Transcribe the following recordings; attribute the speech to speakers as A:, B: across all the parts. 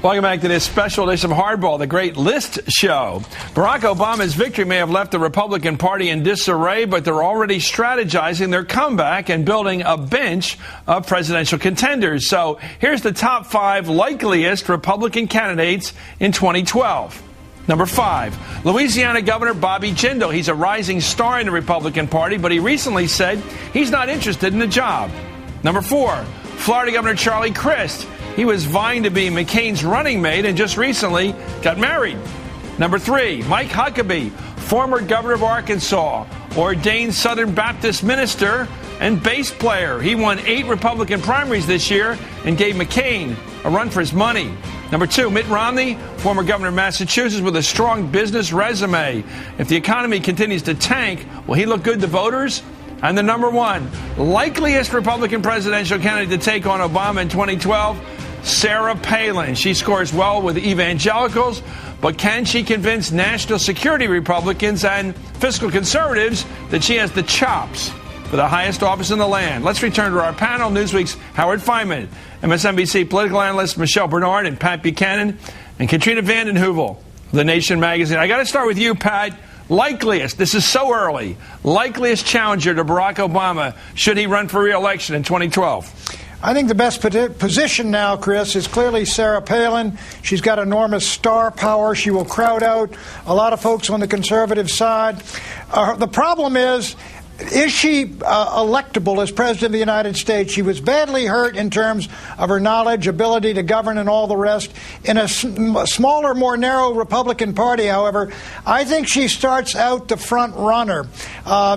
A: Welcome back to this special edition of Hardball, the Great List Show. Barack Obama's victory may have left the Republican Party in disarray, but they're already strategizing their comeback and building a bench of presidential contenders. So here's the top 5 likeliest Republican candidates in 2012. Number 5, Louisiana Governor Bobby Jindal. He's a rising star in the Republican Party, but he recently said he's not interested in the job. Number 4, Florida Governor Charlie Crist. He was vying to be McCain's running mate and just recently got married. Number 3, Mike Huckabee, former governor of Arkansas, ordained Southern Baptist minister and bass player. He won 8 Republican primaries this year and gave McCain a run for his money. Number 2, Mitt Romney, former governor of Massachusetts with a strong business resume. If the economy continues to tank, will he look good to voters? And the number 1 likeliest Republican presidential candidate to take on Obama in 2012, Sarah Palin. She scores well with evangelicals, but can she convince national security Republicans and fiscal conservatives that she has the chops for the highest office in the land? Let's return to our panel, Newsweek's Howard Fineman, MSNBC political analyst Michelle Bernard and Pat Buchanan, and Katrina vanden Heuvel of The Nation magazine. I got to start with you, Pat. Likeliest, this is so early, likeliest challenger to Barack Obama should he run for re-election in 2012?
B: I think the best position now, Chris, is clearly Sarah Palin. She's got enormous star power. She will crowd out a lot of folks on the conservative side. The problem is she electable as President of the United States? She was badly hurt in terms of her knowledge, ability to govern, and all the rest. In a smaller, more narrow Republican Party, however, I think she starts out the front runner.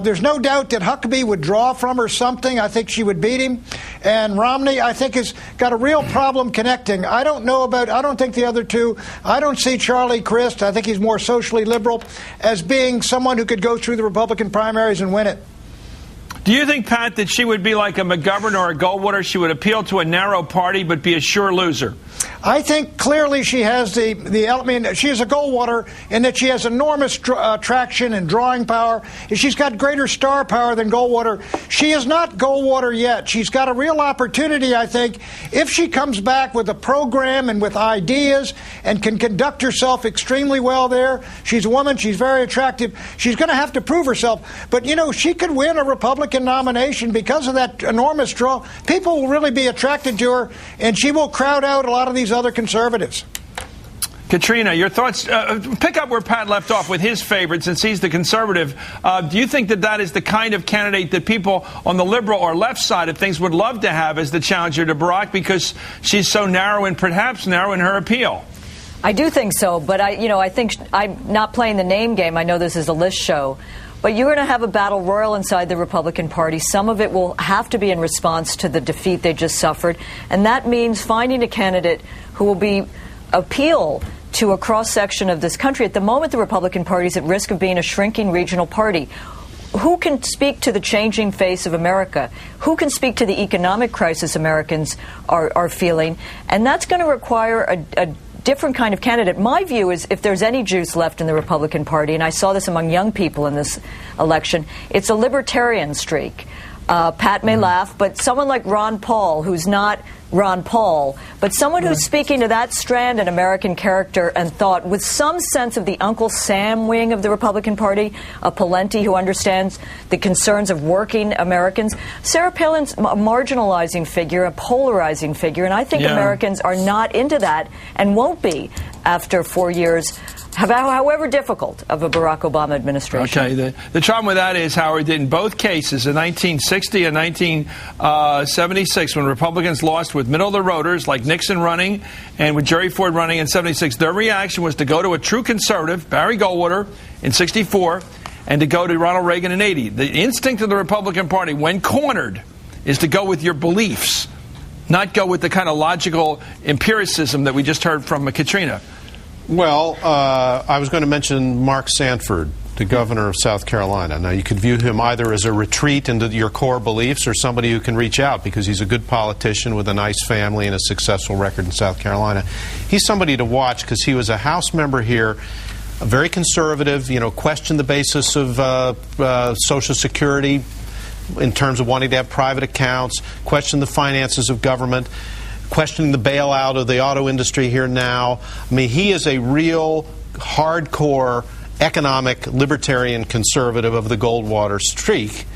B: There's no doubt that Huckabee would draw from her something. I think she would beat him. And Romney, I think, has got a real problem connecting. I don't think the other two. I don't see Charlie Crist. I think he's more socially liberal as being someone who could go through the Republican primaries and win it.
A: Do you think, Pat, that she would be like a McGovern or a Goldwater? She would appeal to a narrow party but be a sure loser?
B: I think clearly she has she is a Goldwater in that she has enormous traction and drawing power. She's got greater star power than Goldwater. She is not Goldwater yet. She's got a real opportunity, I think, if she comes back with a program and with ideas and can conduct herself extremely well there. She's a woman. She's very attractive. She's going to have to prove herself. But, she could win a Republican nomination because of that enormous draw. People will really be attracted to her, and she will crowd out a lot of these other conservatives.
A: Katrina, your thoughts? Pick up where Pat left off with his favorite, since he's the conservative. Do you think that is the kind of candidate that people on the liberal or left side of things would love to have as the challenger to Barack because she's so narrow and perhaps narrow in her appeal?
C: I do think so, but I think I'm not playing the name game. I know this is a list show. But you're going to have a battle royal inside the Republican Party. Some of it will have to be in response to the defeat they just suffered. And that means finding a candidate who will appeal to a cross-section of this country. At the moment, the Republican Party is at risk of being a shrinking regional party. Who can speak to the changing face of America? Who can speak to the economic crisis Americans are feeling? And that's going to require a different kind of candidate. My view is if there's any juice left in the Republican Party, and I saw this among young people in this election, it's a libertarian streak. Pat may laugh, but someone like Ron Paul, who's not Ron Paul, but someone who's speaking to that strand in American character and thought with some sense of the Uncle Sam wing of the Republican Party, a Pawlenty who understands the concerns of working Americans. Sarah Palin's a marginalizing figure, a polarizing figure, and I think Americans are not into that and won't be after 4 years, however difficult, of a Barack Obama administration.
A: Okay, the trouble with that is, Howard, that in both cases, in 1960 and 1976, when Republicans lost with middle-of-the-roaders like Nixon running and with Jerry Ford running in 76, their reaction was to go to a true conservative, Barry Goldwater, in 64, and to go to Ronald Reagan in 80. The instinct of the Republican Party, when cornered, is to go with your beliefs, not go with the kind of logical empiricism that we just heard from Katrina.
D: Well, I was going to mention Mark Sanford, the governor of South Carolina. Now, you could view him either as a retreat into your core beliefs or somebody who can reach out because he's a good politician with a nice family and a successful record in South Carolina. He's somebody to watch because he was a House member here, very conservative, questioned the basis of Social Security in terms of wanting to have private accounts, questioned the finances of government, questioning the bailout of the auto industry here now. I mean, he is a real hardcore economic libertarian conservative of the Goldwater streak.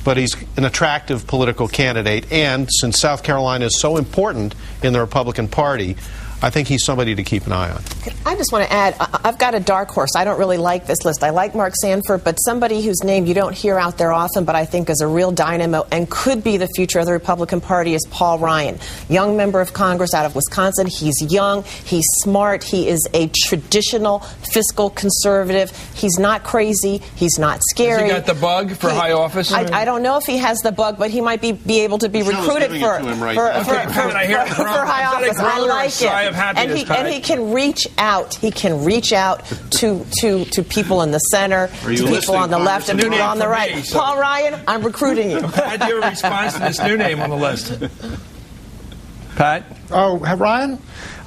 D: But he's an attractive political candidate, and since South Carolina is so important in the Republican Party, I think he's somebody to keep an eye on.
E: I just want to add, I've got a dark horse. I don't really like this list. I like Mark Sanford, but somebody whose name you don't hear out there often, but I think is a real dynamo and could be the future of the Republican Party, is Paul Ryan. Young member of Congress out of Wisconsin. He's young. He's smart. He is a traditional fiscal conservative. He's not crazy. He's not scary.
A: Has he got the bug for high office?
E: I don't know if he has the bug, but he might be able to be recruited for high office. I like it. And he can reach out. He can reach out to people in the center, to people on the left, and people on the right. Paul Ryan, I'm recruiting you.
A: Pat, do you have a response to this new name on the list? Pat?
B: Oh, Ryan?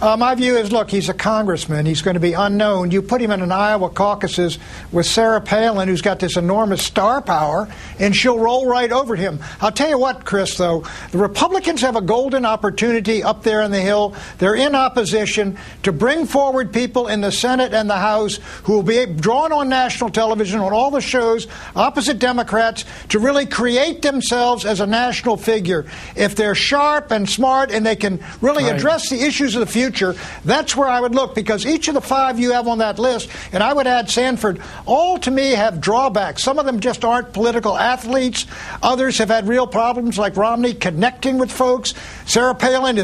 B: My view is, look, he's a congressman. He's going to be unknown. You put him in an Iowa caucuses with Sarah Palin, who's got this enormous star power, and she'll roll right over him. I'll tell you what, Chris, though, the Republicans have a golden opportunity up there in the Hill. They're in opposition to bring forward people in the Senate and the House who will be drawn on national television, on all the shows, opposite Democrats, to really create themselves as a national figure. If they're sharp and smart and they can really address the issues of the future, that's where I would look, because each of the five you have on that list, and I would add Sanford, all to me have drawbacks. Some of them just aren't political athletes. Others have had real problems, like Romney connecting with folks. Sarah Palin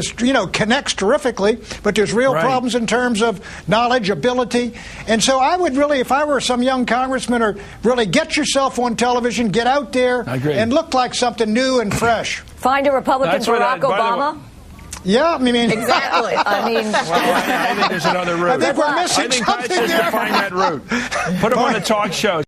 B: connects terrifically, but there's real problems in terms of knowledge, ability. And so I would really, if I were some young congressman, or really get yourself on television, get out there and look like something new and fresh.
C: Find a Republican Barack Obama.
B: Yeah, I mean,
E: exactly.
A: I think there's another route.
B: I think we're missing something there.
A: To find that route. Put him on a talk show.